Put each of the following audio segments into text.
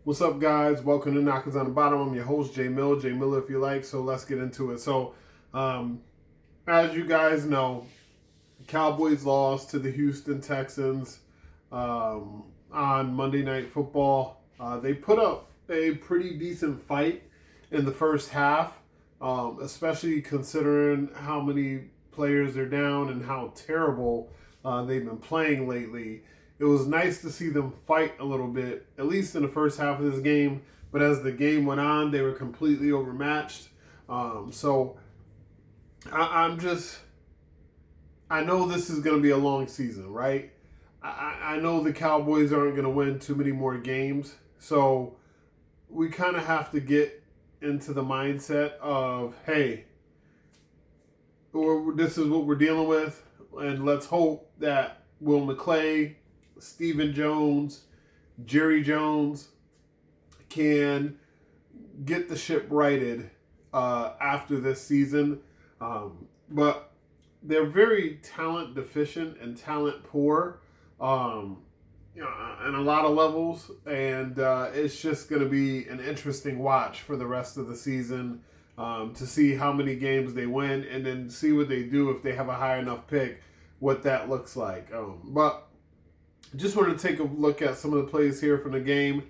What's up, guys? Welcome to Knockers on the Bottom. I'm your host, Jay Miller. Jay Miller, if you like. So let's get into it. Um, as you guys know, Cowboys lost to the Houston Texans on Monday Night Football. They put up a pretty decent fight in the first half, especially considering how many players are down and how terrible they've been playing lately. It was nice to see them fight a little bit, at least in the first half of this game. But as the game went on, they were completely overmatched. So I'm just, I know this is going to be a long season, right? I know the Cowboys aren't going to win too many more games. So we kind of have to get into the mindset of, hey, this is what we're dealing with. And let's hope that Will McClay, Stephen Jones, Jerry Jones can get the ship righted after this season. But they're very talent deficient and talent poor on a lot of levels. And it's just going to be an interesting watch for the rest of the season to see how many games they win and then see what they do if they have a high enough pick, what that looks like. But just wanted to take a look at some of the plays here from the game,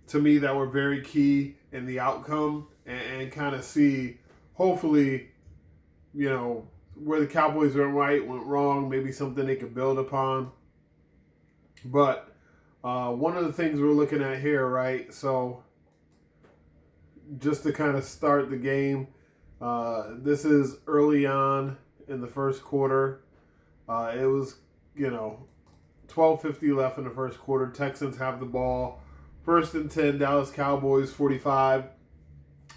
to me, that were very key in the outcome, and kind of see, hopefully, where the Cowboys went right, went wrong, maybe something they could build upon. But one of the things we're looking at here, right, so just to kind of start the game, this is early on in the first quarter. It was, 12:50 left in the first quarter. Texans have the ball. 1st and 10, Dallas Cowboys 45.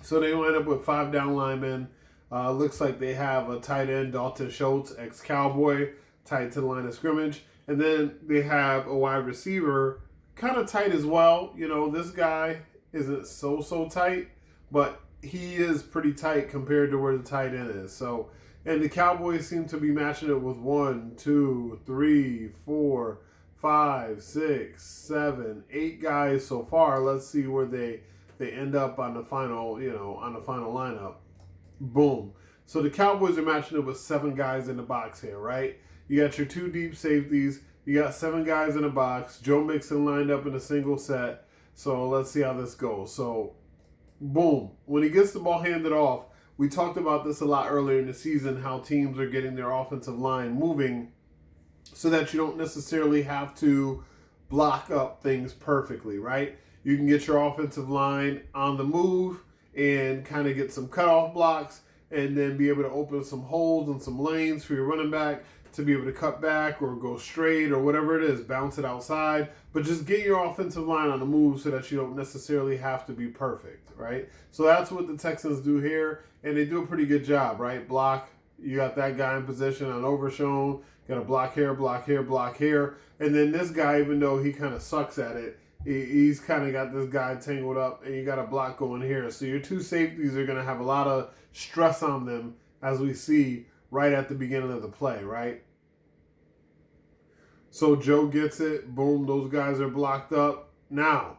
So they wind up with 5 down linemen. Looks like they have a tight end, Dalton Schultz, ex-Cowboy, tight to the line of scrimmage. And then they have a wide receiver, kind of tight as well. This guy isn't so tight, but he is pretty tight compared to where the tight end is. So, and the Cowboys seem to be matching it with 1, 2, 3, 4, 5, 6, 7, 8 guys so far. Let's see where they end up on the final, on the final lineup. Boom. So the Cowboys are matching it with 7 guys in the box here, right? You got your 2 deep safeties. You got 7 guys in the box. Joe Mixon lined up in a single set. So let's see how this goes. So, boom. When he gets the ball handed off, we talked about this a lot earlier in the season, how teams are getting their offensive line moving so that you don't necessarily have to block up things perfectly, right? You can get your offensive line on the move and kind of get some cutoff blocks and then be able to open some holes and some lanes for your running back to be able to cut back or go straight or whatever it is, bounce it outside. But just get your offensive line on the move so that you don't necessarily have to be perfect, right? So that's what the Texans do here, and they do a pretty good job, right? Block, you got that guy in position on Overshown, got a block here, block here, block here. And then this guy, even though he kind of sucks at it, he's kind of got this guy tangled up, and you got a block going here. So your 2 safeties are going to have a lot of stress on them, as we see right at the beginning of the play, right? So Joe gets it. Boom, those guys are blocked up. Now,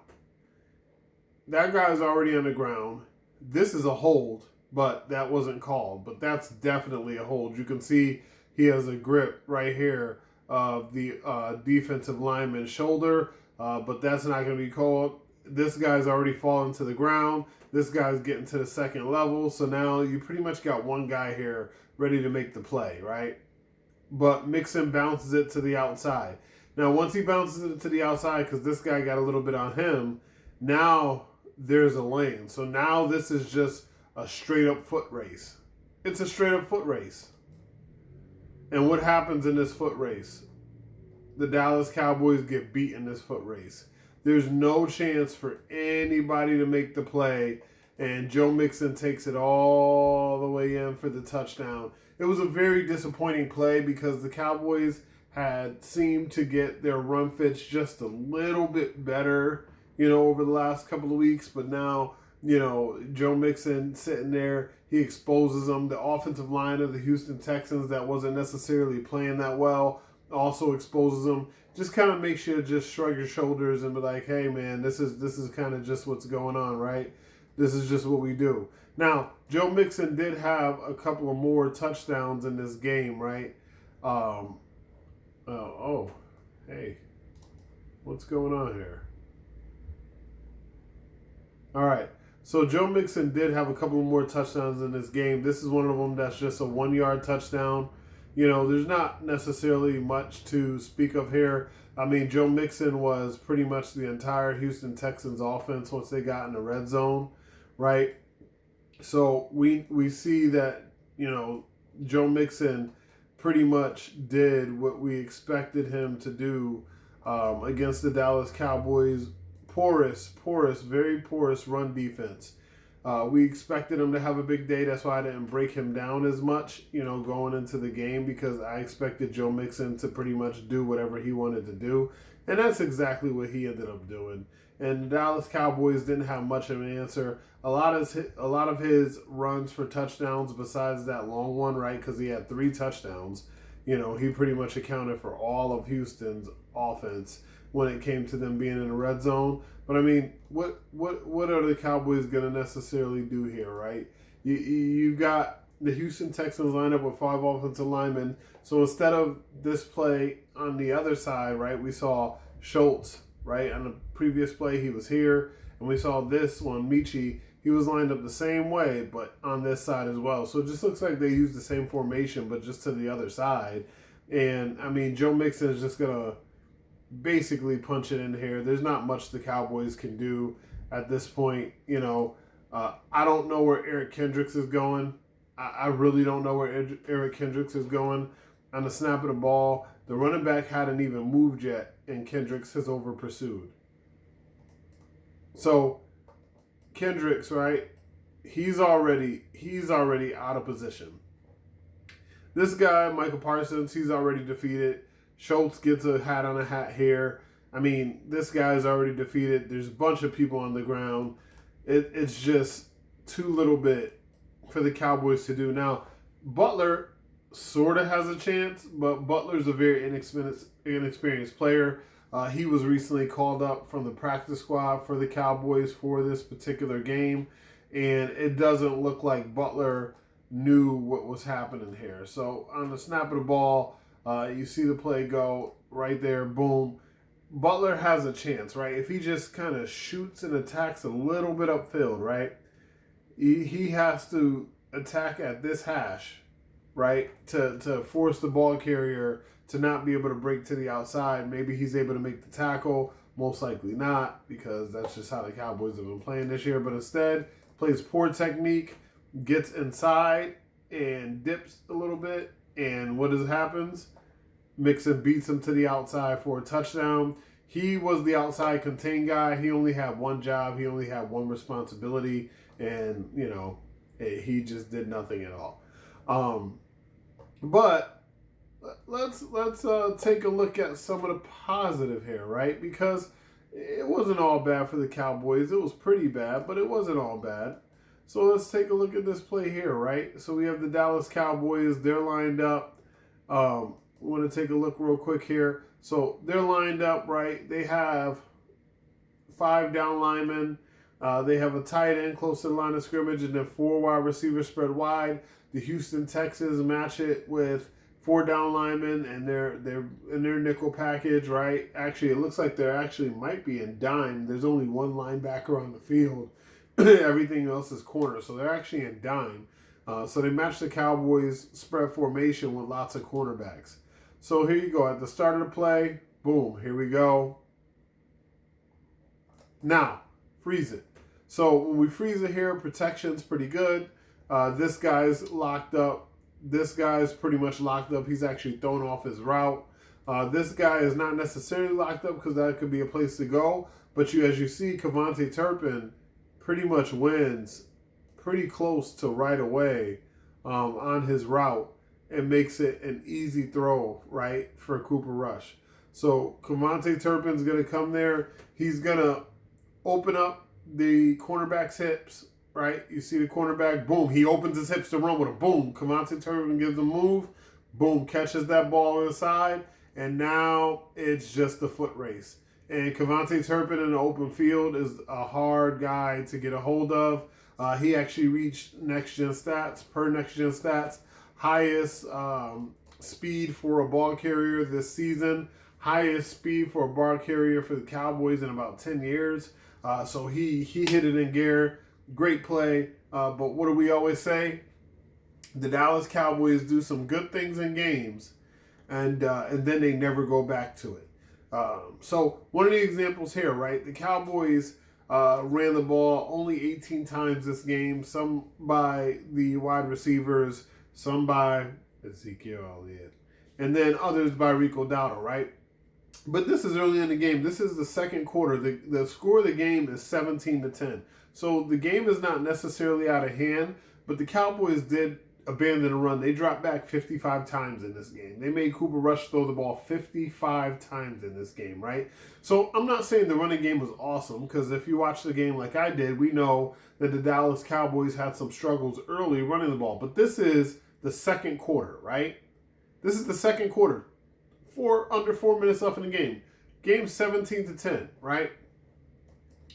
that guy's already on the ground. This is a hold, but that wasn't called. But that's definitely a hold. You can see he has a grip right here of the defensive lineman's shoulder, but that's not going to be called. This guy's already fallen to the ground. This guy's getting to the second level. So now you pretty much got one guy here ready to make the play, right? But Mixon bounces it to the outside. Now, once he bounces it to the outside, because this guy got a little bit on him, now there's a lane. So now this is just a straight-up foot race. It's a straight-up foot race. And what happens in this foot race? The Dallas Cowboys get beat in this foot race. There's no chance for anybody to make the play, and Joe Mixon takes it all the way in for the touchdown. It was a very disappointing play because the Cowboys had seemed to get their run fits just a little bit better, over the last couple of weeks. But now, Joe Mixon sitting there, he exposes them. The offensive line of the Houston Texans that wasn't necessarily playing that well also exposes him. Just kind of makes you just shrug your shoulders and be like, hey man, this is kind of just what's going on, right? This is just what we do. Now, Joe Mixon did have a couple of more touchdowns in this game, right? Hey, what's going on here? All right. So Joe Mixon did have a couple more touchdowns in this game. This is one of them that's just a 1-yard touchdown. You know, there's not necessarily much to speak of here. I mean, Joe Mixon was pretty much the entire Houston Texans offense once they got in the red zone, right? So we see that, you know, Joe Mixon pretty much did what we expected him to do against the Dallas Cowboys. Very porous run defense. We expected him to have a big day. That's why I didn't break him down as much, you know, going into the game, because I expected Joe Mixon to pretty much do whatever he wanted to do. And that's exactly what he ended up doing. And the Dallas Cowboys didn't have much of an answer. A lot of his runs for touchdowns, besides that long one, right, because he had 3 touchdowns, you know, he pretty much accounted for all of Houston's offense when it came to them being in the red zone. But I mean, what are the Cowboys going to necessarily do here, right? You got the Houston Texans lined up with 5 offensive linemen. So instead of this play on the other side, right, we saw Schultz, right? On the previous play, he was here. And we saw this one, Michi, he was lined up the same way, but on this side as well. So it just looks like they used the same formation, but just to the other side. And, I mean, Joe Mixon is just going to basically punch it in here. There's not much the Cowboys can do at this point. You know, I don't know where Eric Kendricks is going. I really don't know where Eric Kendricks is going. On the snap of the ball, the running back hadn't even moved yet, and Kendricks has over pursued. So Kendricks, right? He's already out of position. This guy, Michael Parsons, he's already defeated. Schultz gets a hat on a hat here. I mean, this guy's already defeated. There's a bunch of people on the ground. It's just too little bit for the Cowboys to do. Now, Butler sort of has a chance, but Butler's a very inexperienced player. He was recently called up from the practice squad for the Cowboys for this particular game, and it doesn't look like Butler knew what was happening here. So on the snap of the ball, you see the play go right there, boom. Butler has a chance, right? If he just kind of shoots and attacks a little bit upfield, right? He has to attack at this hash, right? To force the ball carrier to not be able to break to the outside. Maybe he's able to make the tackle. Most likely not, because that's just how the Cowboys have been playing this year. But instead, plays poor technique, gets inside and dips a little bit. And what happens? Mixon beats him to the outside for a touchdown. He was the outside contain guy. He only had one job. He only had one responsibility. And, you know, he just did nothing at all. But let's take a look at some of the positive here, right? Because it wasn't all bad for the Cowboys. It was pretty bad, but it wasn't all bad. So let's take a look at this play here, right? So we have the Dallas Cowboys. They're lined up. We want to take a look real quick here. So they're lined up, right? They have 5 down linemen. They have a tight end close to the line of scrimmage, and then 4 wide receivers spread wide. The Houston Texans match it with 4 down linemen, and they're in their nickel package, right? Actually, it looks like they're actually might be in dime. There's only 1 linebacker on the field. Everything else is corner, so they're actually in dime. So they match the Cowboys spread formation with lots of cornerbacks. So here you go. At the start of the play, boom, here we go. Now, freeze it. So when we freeze it here, protection's pretty good. This guy's locked up. This guy's pretty much locked up. He's actually thrown off his route. This guy is not necessarily locked up because that could be a place to go. But as you see, Cavante Turpin pretty much wins pretty close to right away on his route and makes it an easy throw, right, for Cooper Rush. So Cavante Turpin's going to come there. He's going to open up the cornerback's hips, right? You see the cornerback, boom. He opens his hips to run with a boom. Cavante Turpin gives a move, boom, catches that ball inside, and now it's just a foot race. And Cavante Turpin in the open field is a hard guy to get a hold of. He actually reached next gen stats, highest speed for a ball carrier this season, highest speed for a ball carrier for the Cowboys in about 10 years. So he hit it in gear. Great play. But what do we always say? The Dallas Cowboys do some good things in games, and then they never go back to it. So one of the examples here, right? The Cowboys ran the ball only 18 times this game, some by the wide receivers, some by Ezekiel Elliott, and then others by Rico Dowdle, right? But this is early in the game. This is the second quarter. The score of the game is 17-10. So the game is not necessarily out of hand, but the Cowboys did abandon the run. They dropped back 55 times in this game. They made Cooper Rush throw the ball 55 times in this game, right? So I'm not saying the running game was awesome, because if you watch the game like I did, we know that the Dallas Cowboys had some struggles early running the ball. But this is the second quarter, right? This is the second quarter. Under 4 minutes left in the game. Game 17-10, right?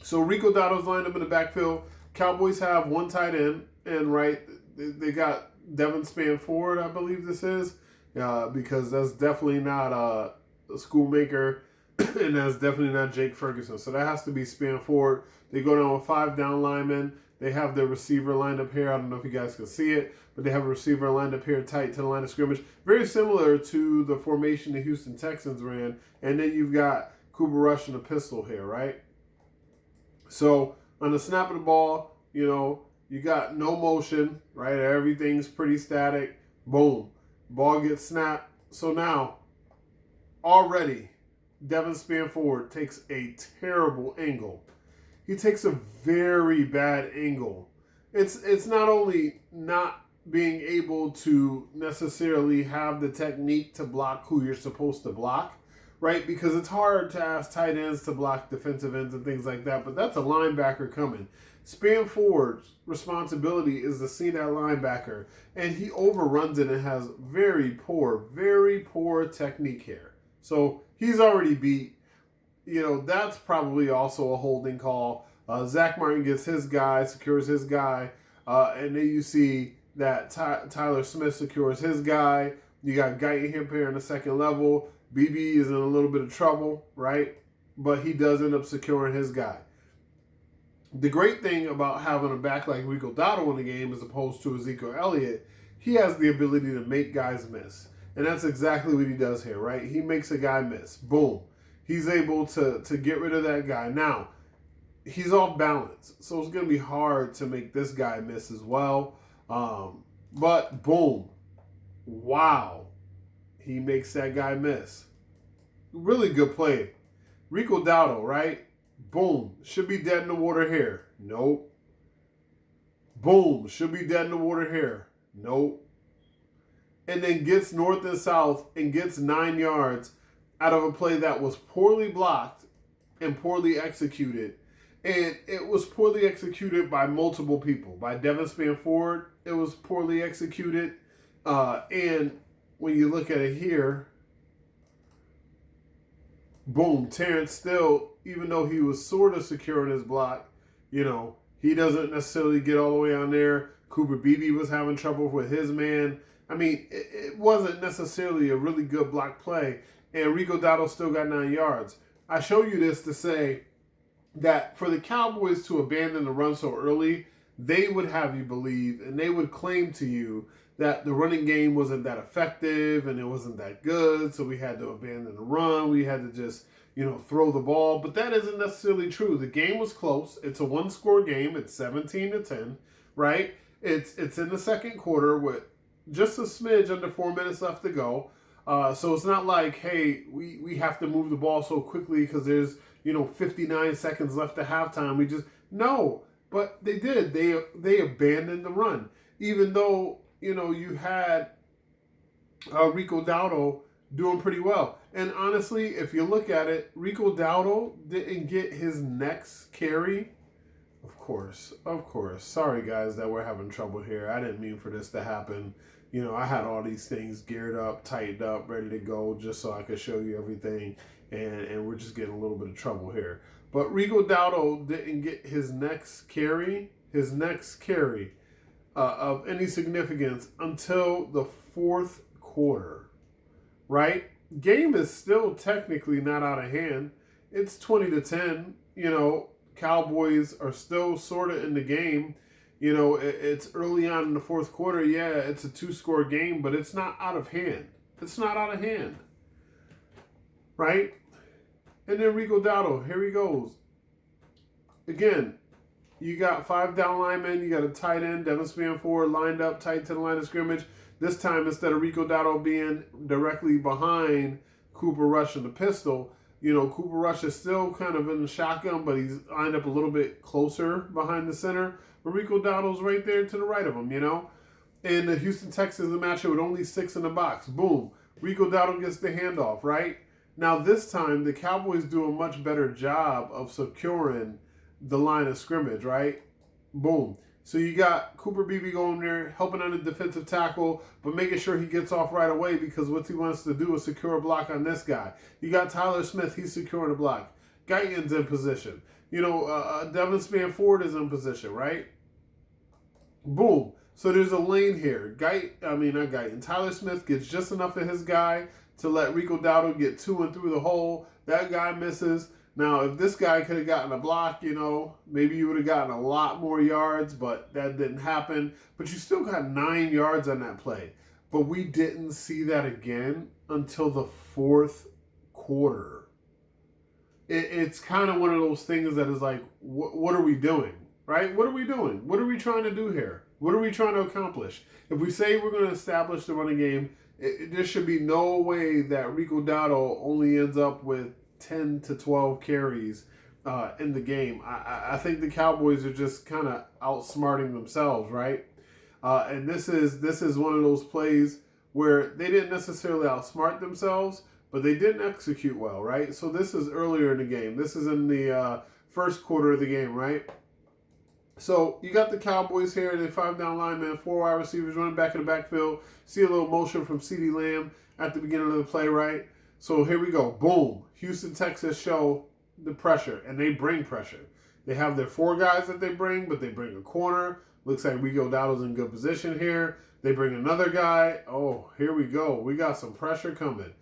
So Rico Dowdle's lined up in the backfield. Cowboys have one tight end, and right, they got Devin Spanford, I believe this is, because that's definitely not a Schoolmaker, and that's definitely not Jake Ferguson. So that has to be Spanford. They go down with 5 down linemen. They have their receiver lined up here. I don't know if you guys can see it, but they have a receiver lined up here tight to the line of scrimmage. Very similar to the formation the Houston Texans ran. And then you've got Cooper Rush and a pistol here, right? So on the snap of the ball, you got no motion, right? Everything's pretty static. Boom. Ball gets snapped. So now, already, Devin Spanford takes a terrible angle. He takes a very bad angle. It's not only not being able to necessarily have the technique to block who you're supposed to block, right? Because it's hard to ask tight ends to block defensive ends and things like that, but that's a linebacker coming. Spanford's responsibility is to see that linebacker, and he overruns it and has very poor technique here. So he's already beat. That's probably also a holding call. Zach Martin gets his guy, secures his guy, and then you see that Tyler Smith secures his guy. You got Guyton here in the second level. BB is in a little bit of trouble, right? But he does end up securing his guy. The great thing about having a back like Rico Dowdle in the game as opposed to Ezekiel Elliott, he has the ability to make guys miss. And that's exactly what he does here, right? He makes a guy miss. Boom. He's able to get rid of that guy. Now, he's off balance, so it's going to be hard to make this guy miss as well. But boom. Wow. He makes that guy miss. Really good play. Rico Dowdle, right? Boom. Should be dead in the water here. Nope. Boom. Should be dead in the water here. Nope. And then gets north and south and gets 9 yards out of a play that was poorly blocked and poorly executed. And it was poorly executed by multiple people. By Devin Spanford, it was poorly executed. And when you look at it here, boom, Terrence Steele, even though he was sort of secure in his block, he doesn't necessarily get all the way on there. Cooper Beebe was having trouble with his man. I mean, it wasn't necessarily a really good block play, and Rico Dowdle still got 9 yards. I show you this to say that for the Cowboys to abandon the run so early, they would have you believe, and they would claim to you that the running game wasn't that effective and it wasn't that good, so we had to abandon the run. We had to just, throw the ball. But that isn't necessarily true. The game was close. It's a one-score game. It's 17-10, right? It's in the second quarter with just a smidge under 4 minutes left to go. So it's not like, hey, we have to move the ball so quickly because there's, 59 seconds left to halftime. No. But they did. They abandoned the run. Even though, you had Rico Dowdle doing pretty well. And honestly, if you look at it, Rico Dowdle didn't get his next carry. Of course. Sorry, guys, that we're having trouble here. I didn't mean for this to happen. I had all these things geared up, tightened up, ready to go, just so I could show you everything. And we're just getting a little bit of trouble here. But Rico Dowdle didn't get his next carry of any significance until the fourth quarter, right? Game is still technically not out of hand. It's 20-10. Cowboys are still sort of in the game. It's early on in the fourth quarter. Yeah, it's a 2-score game, but it's not out of hand. It's not out of hand, right? And then Rico Dowdle, here he goes. Again, you got 5 down linemen. You got a tight end, Devin Spanford, lined up tight to the line of scrimmage. This time, instead of Rico Dowdle being directly behind Cooper Rush in the pistol, Cooper Rush is still kind of in the shotgun, but he's lined up a little bit closer behind the center. But Rico Dowdle's right there to the right of him, And the Houston Texans, the matchup with only 6 in the box. Boom. Rico Dowdle gets the handoff, right? Now, this time, the Cowboys do a much better job of securing the line of scrimmage, right? Boom. So you got Cooper Beebe going there, helping on the defensive tackle, but making sure he gets off right away because what he wants to do is secure a block on this guy. You got Tyler Smith, he's securing a block. Guyton's in position. Devin Spanford is in position, right? Boom. So there's a lane here. Tyler Smith gets just enough of his guy to let Rico Dowdle get to and through the hole. That guy misses. Now, if this guy could have gotten a block, maybe you would have gotten a lot more yards, but that didn't happen. But you still got 9 yards on that play. But we didn't see that again until the fourth quarter. It's kind of one of those things that is like, what are we doing, right? What are we doing? What are we trying to do here? What are we trying to accomplish? If we say we're going to establish the running game, there should be no way that Rico Dowdle only ends up with 10 to 12 carries in the game. I think the Cowboys are just kind of outsmarting themselves, right? And this is one of those plays where they didn't necessarily outsmart themselves, but they didn't execute well, right? So this is earlier in the game. This is in the first quarter of the game, right? So you got the Cowboys here. They 5 down linemen, 4 wide receivers running back in the backfield. See a little motion from CeeDee Lamb at the beginning of the play, right? So here we go. Boom. Houston, Texas show the pressure, and they bring pressure. They have their 4 guys that they bring, but they bring a corner. Looks like Rico Dowdle's in good position here. They bring another guy. Oh, here we go. We got some pressure coming.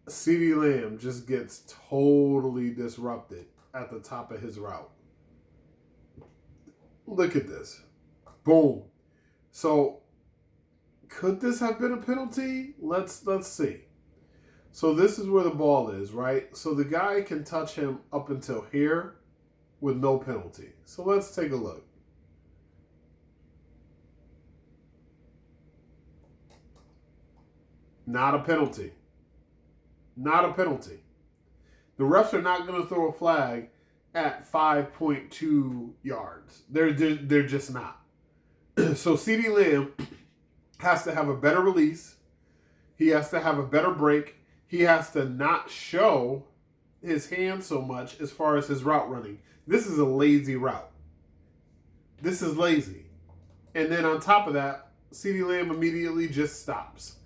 CeeDee Lamb just gets totally disrupted at the top of his route. Look at this. Boom. So, could this have been a penalty? Let's see. So this is where the ball is, right? So the guy can touch him up until here with no penalty. So let's take a look. Not a penalty. Not a penalty. The refs are not going to throw a flag at 5.2 yards. They're just not. So CeeDee Lamb has to have a better release. He has to have a better break. He has to not show his hand so much as far as his route running. This is a lazy route. This is lazy. And then on top of that, CeeDee Lamb immediately just stops.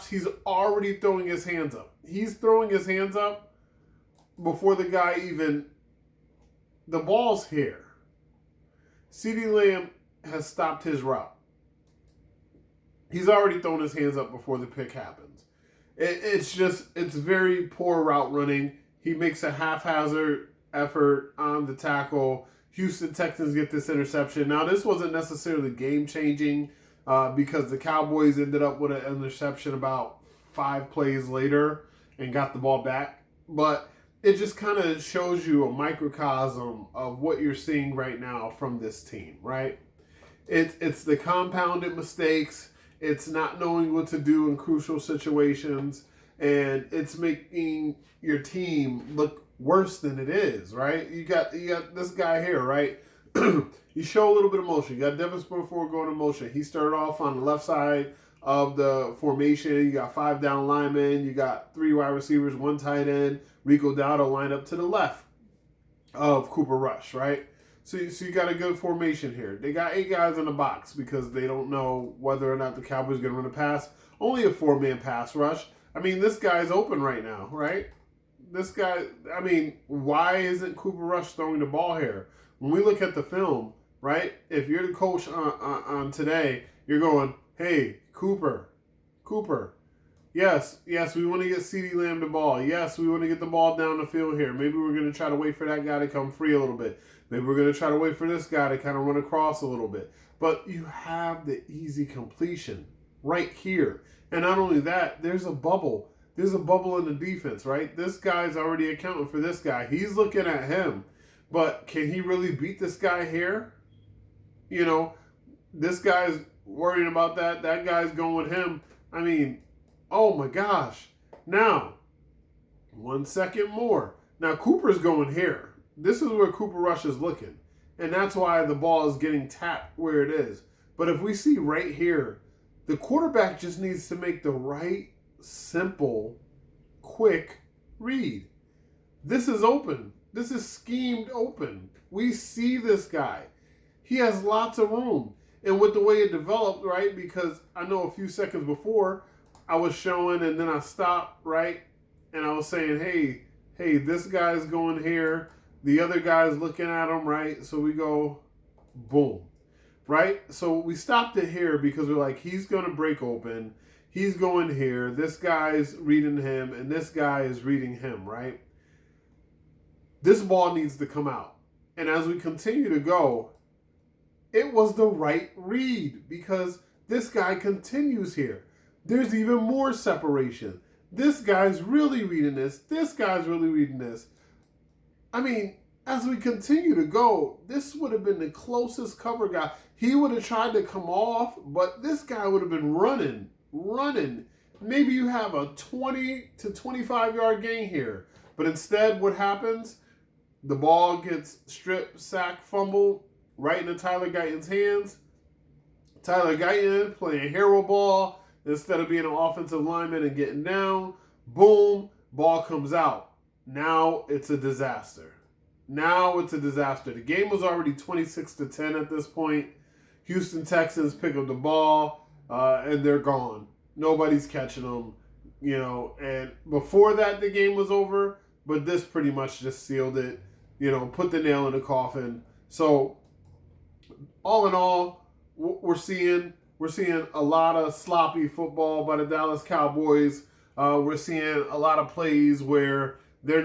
He's already throwing his hands up. He's throwing his hands up before the guy even... The ball's here. CeeDee Lamb has stopped his route. He's already thrown his hands up before the pick happens. It's very poor route running. He makes a haphazard effort on the tackle. Houston Texans get this interception. Now, this wasn't necessarily game-changing because the Cowboys ended up with an interception about 5 plays later and got the ball back. But it just kind of shows you a microcosm of what you're seeing right now from this team, right? It's the compounded mistakes. It's not knowing what to do in crucial situations. And it's making your team look worse than it is, right? You got this guy here, right? You show a little bit of motion. You got Devin Spanford going in motion. He started off on the left side of the formation. You got 5 down linemen. You got 3 wide receivers, 1 tight end. Rico Dowdle lined up to the left of Cooper Rush, right? So you got a good formation here. They got 8 guys in the box because they don't know whether or not the Cowboys are going to run a pass. Only a 4-man pass rush. I mean, this guy's open right now, right? This guy, I mean, why isn't Cooper Rush throwing the ball here? When we look at the film, right? If you're the coach on today, you're going, hey, Cooper, yes, we want to get CeeDee Lamb the ball. Yes, we want to get the ball down the field here. Maybe we're going to try to wait for that guy to come free a little bit. Maybe we're going to try to wait for this guy to kind of run across a little bit. But you have the easy completion right here. And not only that, there's a bubble. There's a bubble in the defense, right? This guy's already accounting for this guy. He's looking at him. But can he really beat this guy here? You know, this guy's worrying about that. That guy's going with him. I mean, oh my gosh. Now, 1 second more. Now, Cooper's going here. This is where Cooper Rush is looking. And that's why the ball is getting tapped where it is. But if we see right here, the quarterback just needs to make the right, simple, quick read. This is open. This is schemed open. We see this guy. He has lots of room. And with the way it developed, right, because I know a few seconds before, I was showing and then I stopped, right, and I was saying, hey, this guy's going here. The other guy's looking at him, right? So we go, boom, right? So we stopped it here because we're like, he's going to break open. He's going here. This guy's reading him, and this guy is reading him, right? This ball needs to come out. And as we continue to go, it was the right read because this guy continues here. There's even more separation. This guy's really reading this. This guy's really reading this. I mean, as we continue to go, this would have been the closest cover guy. He would have tried to come off, but this guy would have been running. Maybe you have a 20 to 25 yard gain here. But instead, what happens? The ball gets stripped, sack, fumble right into Tyler Guyton's hands. Tyler Guyton playing hero ball instead of being an offensive lineman and getting down. Boom, ball comes out. Now it's a disaster. The game was already 26-10 at this point. Houston Texans pick up the ball, and they're gone. Nobody's catching them, you know. And before that, the game was over. But this pretty much just sealed it, you know, put the nail in the coffin. So, all in all, we're seeing a lot of sloppy football by the Dallas Cowboys. We're seeing a lot of plays where